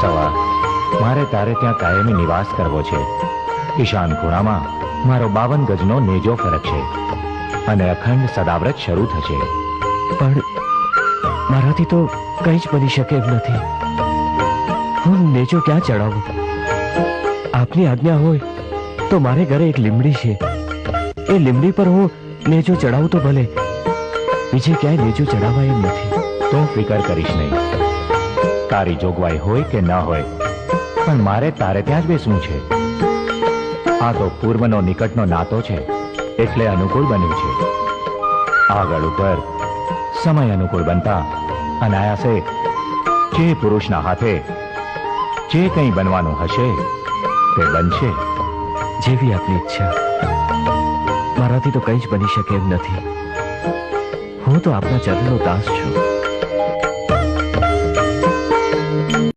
સવા, મારે તારે ત્યાં કાયમી નિવાસ કરવો છે. ઈશાન ખૂણામાં મારો 52 ગજનો નેજો ફરકશે અને અખંડ સદાવ્રત શરૂ થશે. પણ મારાથી તો કંઈ જ બની શકે એમ નથી. હું નેજો ક્યાં ચડાવું? આપની આજ્ઞા હોય તો મારે ઘરે એક લીમડી છે. એ લીમડી પર હું નેજો ચડાવું તો ભલે, બીજે ક્યાંય નેજો ચડાવાય એમ નથી. તું ફિકર કરીશ નહીં. તારી જોગવાઈ હોય કે ન હોય, પણ મારે તારે ત્યાં જ બેસવું છે. આ તો પૂર્વનો નિકટનો નાતો છે, એટલે અનુકૂળ બન્યું છે. આગળ ઉપર સમય અનુકૂળ બનતા અનાયાસે જે પુરુષના હાથે જે કંઈ બનવાનું હશે તે બનશે. જેવી આપની ઈચ્છા. મારાથી તો કંઈ જ બની શકે એમ નથી. હું તો આપના ચરણનો દાસ છું.